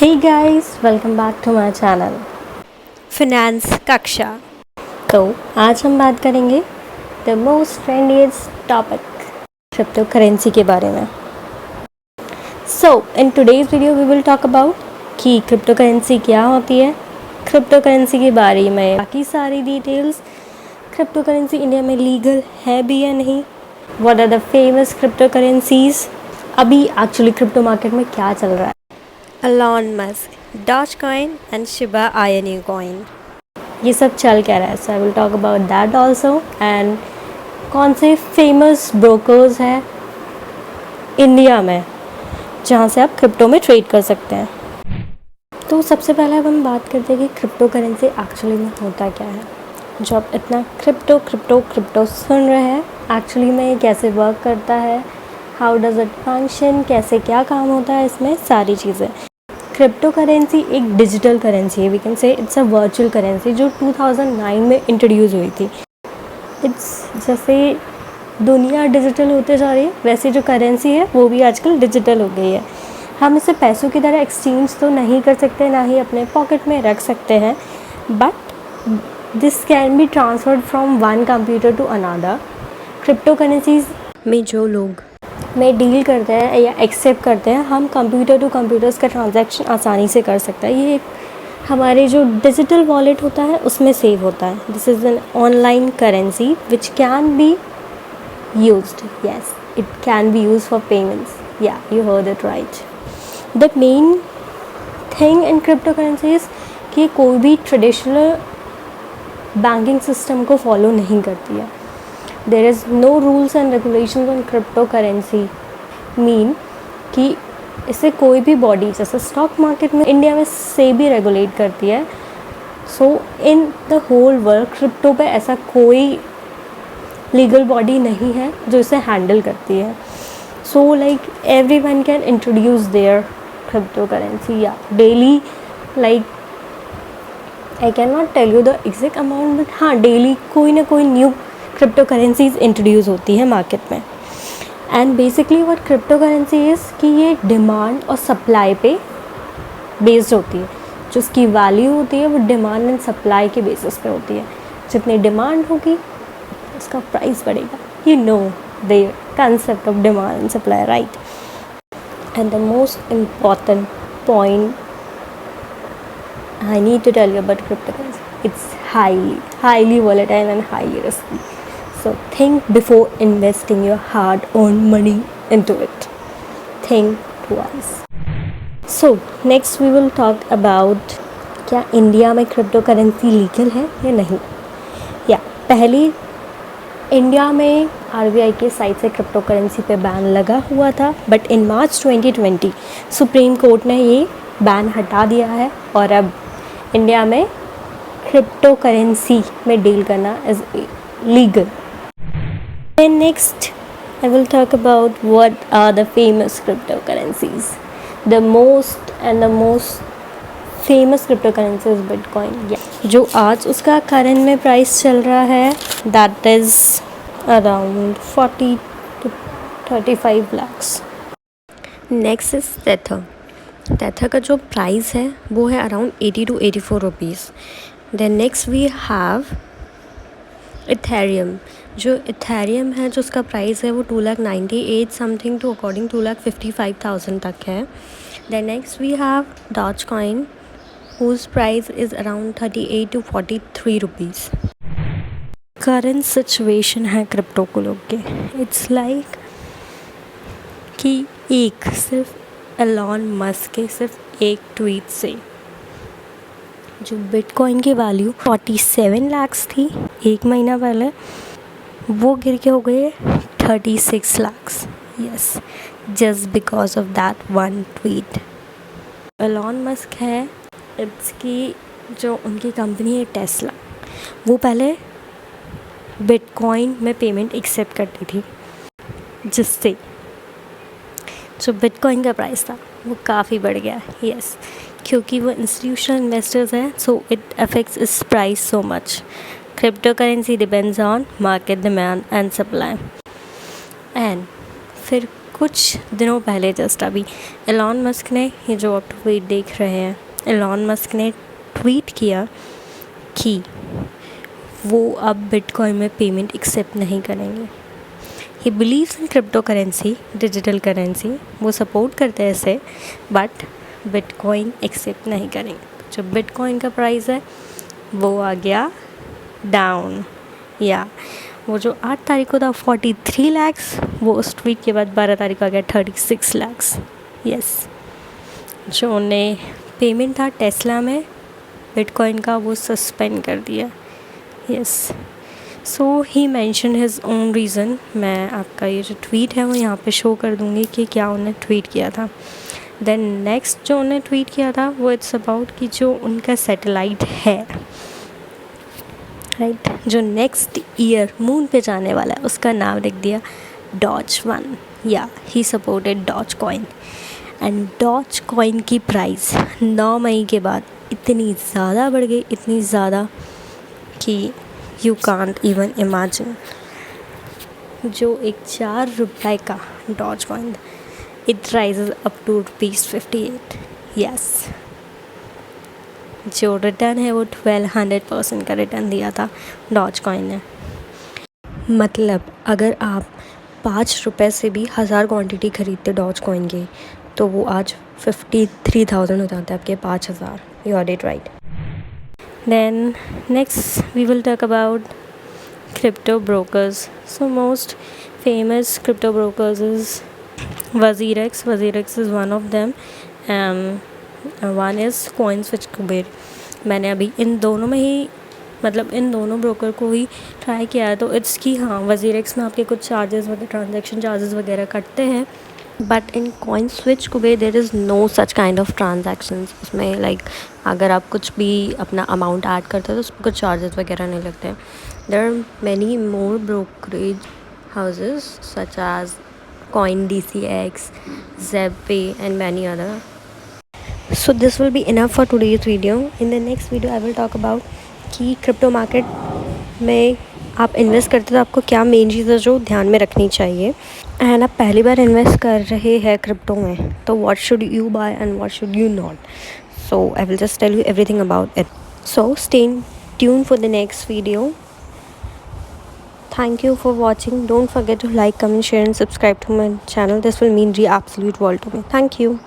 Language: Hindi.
Hey guys, welcome back to my channel. Finance कक्षा। तो आज हम बात करेंगे the most trendiest topic crypto currency के बारे में। So in today's video we will talk about कि क्रिप्टो करेंसी क्या होती है, क्रिप्टो करेंसी के बारे में बाकी सारी डिटेल्स, क्रिप्टो करेंसी इंडिया में लीगल है भी या नहीं, what are the famous crypto currencies, अभी एक्चुअली क्रिप्टो मार्केट में क्या चल रहा है। Elon Musk, Dogecoin and Shiba Inu coin, ये सब चल क्या रहा है। So I will talk about that also and कौन से फेमस ब्रोकर्स हैं इंडिया में जहाँ से आप क्रिप्टो में ट्रेड कर सकते हैं। तो सबसे पहले अब हम बात करते हैं कि क्रिप्टो करेंसी एक्चुअली में होता क्या है। जो आप इतना क्रिप्टो क्रिप्टो क्रिप्टो सुन रहे हैं, एक्चुअली में ये कैसे वर्क करता है, हाउ डज इट फंक्शन, कैसे क्या काम होता है, इसमें सारी चीज़ें। क्रिप्टो करेंसी एक डिजिटल करेंसी है, we can say it's a virtual currency जो 2009 में इंट्रोड्यूस हुई थी। इट्स जैसे दुनिया डिजिटल होते जा रही है, वैसे जो करेंसी है वो भी आजकल डिजिटल हो गई है। हम इसे पैसों की तरह एक्सचेंज तो नहीं कर सकते, ना ही अपने पॉकेट में रख सकते हैं, but this can be transferred from one computer to another. Cryptocurrencies में जो लोग में डील करते हैं या एक्सेप्ट करते हैं, हम कंप्यूटर टू कंप्यूटर्स का ट्रांजैक्शन आसानी से कर सकते हैं। ये एक हमारे जो डिजिटल वॉलेट होता है उसमें सेव होता है। This is an online currency which can be used, yes it can be use for payments, या you heard it right. The main thing in crypto currency is कि कोई भी ट्रेडिशनल बैंकिंग सिस्टम को फॉलो नहीं करती है। There is no rules and regulation on crypto currency, mean कि इसे कोई भी बॉडी जैसे स्टॉक मार्केट में इंडिया में से भी रेगुलेट करती है। So in the whole world crypto पे ऐसा कोई लीगल बॉडी नहीं है जो इसे हैंडल करती है। So like everyone can introduce their crypto currency या daily, like I can not tell you the exact amount, but हाँ डेली कोई ना कोई न्यू क्रिप्टो करेंसीज इंट्रोड्यूस होती है मार्केट में। And basically what crypto currency is कि ये डिमांड और सप्लाई पे बेस्ड होती है। जो उसकी वैल्यू होती है वो डिमांड एंड सप्लाई के बेसिस पे होती है। जितनी डिमांड होगी उसका प्राइस बढ़ेगा। You know the concept of demand and supply, right. And the most important point I need to tell you about cryptocurrency, it's highly volatile and highly risky. So think before investing your hard-earned money into it. Think twice. So next we will talk about क्या इंडिया में क्रिप्टो करेंसी लीगल है या नहीं। या पहले इंडिया में आरबीआई के साइड से क्रिप्टो करेंसी पे बैन लगा हुआ था, but in March 2020 supreme court ने ये बैन हटा दिया है और अब इंडिया में क्रिप्टो करेंसी में डील करना is legal. And next I will talk about what are the famous crypto currencies. The most famous cryptocurrency is bitcoin, जो आज उसका करंट में प्राइस चल रहा है that is around 40 to 35 lakhs। Next is tether. Tether का जो प्राइस है वो है around 80 to 84 rupees. Then next we have ethereum. जो इथेरियम है जो उसका प्राइस है वो 2,98,000 समथिंग टू अकॉर्डिंग 2,55,000 तक है। Then next we have Dogecoin whose price is around 38 to 43 rupees. Current situation है क्रिप्टो को लोग के, इट्स लाइक कि एक सिर्फ एलॉन मस्क के सिर्फ एक ट्वीट से जो बिटकॉइन की वैल्यू 47 लाख्स थी एक महीना पहले, वो गिर के हो गए 36 lakhs. Yes, just because of that one tweet. Elon Musk है, इसकी जो उनकी कंपनी है टेस्ला, वो पहले बिटकॉइन में पेमेंट एक्सेप्ट करती थी, जिससे जो बिटकॉइन का प्राइस था वो काफ़ी बढ़ गया। यस, क्योंकि वो इंस्टीट्यूशनल इन्वेस्टर्स हैं, सो इट अफेक्ट्स इस price so much. Crypto currency depends on market demand and supply. And फिर कुछ दिनों पहले जस्ट अभी एलॉन मस्क ने, ये जो आप ट्वीट देख रहे हैं, एलॉन मस्क ने ट्वीट किया कि वो अब बिटकॉइन में पेमेंट एक्सेप्ट नहीं करेंगे। He believes in crypto currency, digital currency, वो सपोर्ट करते हैं इसे, बट बिटकॉइन एक्सेप्ट नहीं करेंगे। जो बिटकॉइन का प्राइस है वो आ गया डाउन, या वो जो 8 तारीख को था 43 लाख्स, वो उस ट्वीट के बाद 12 तारीख को आ गया 36 लाख्स। यस, जो उन्हें पेमेंट था टेस्ला में बिटकॉइन का, वो सस्पेंड कर दिया। यस, सो ही मैंशन हिज ओन रीज़न। मैं आपका ये जो ट्वीट है वो यहाँ पे शो कर दूँगी कि क्या उन्हें ट्वीट किया था। देन नेक्स्ट जो उन्हें ट्वीट किया था वो इट्स अबाउट कि जो उनका सैटेलाइट है, राइट, जो नेक्स्ट ईयर मून पे जाने वाला है, उसका नाम लिख दिया डॉज 1। या ही supported Dogecoin, and Dogecoin की प्राइस 9 मई के बाद इतनी ज़्यादा बढ़ गई, इतनी ज़्यादा कि यू कांट इवन इमेजिन। जो एक 4 रुपए का Dogecoin, it rises up to ₹58। Yes, जो रिटर्न है वो 1200% का रिटर्न दिया था डॉज कॉइन ने। मतलब अगर आप 5 रुपए से भी 1000 क्वांटिटी खरीदते डॉज कॉइन की, तो वो आज 53,000 हो जाता है आपके 5000। You are it right. Then next we will talk about crypto brokers. So most famous crypto brokers is WazirX. WazirX is one of them, and one is CoinSwitch Kuber. मैंने अभी इन दोनों में ही, मतलब इन दोनों ब्रोकर को ही ट्राई किया है, तो इट्स की हाँ, WazirX में आपके कुछ चार्जेस वगैरह, ट्रांजेक्शन चार्जेस वगैरह कटते हैं, but in CoinSwitch Kuber there is no such kind of transactions. उसमें लाइक अगर आप कुछ भी अपना अमाउंट ऐड करते हो तो उस पर कुछ चार्जेस वगैरह नहीं लगते। There are many more brokerage houses such as CoinDCX, ZebPay and many other. So this will be enough for today's video. In the next video I will talk about कि क्रिप्टो मार्केट में आप इन्वेस्ट करते तो आपको क्या मेन चीज़ें जो ध्यान में रखनी चाहिए, एंड आप पहली बार इन्वेस्ट कर रहे हैं क्रिप्टो में, तो what should you buy and what should you not. So I will just tell you everything about it. So stay tuned for the next video. Thank you for watching. Don't forget to like, comment, share and subscribe to my channel. This will mean the absolute world to me. Thank you.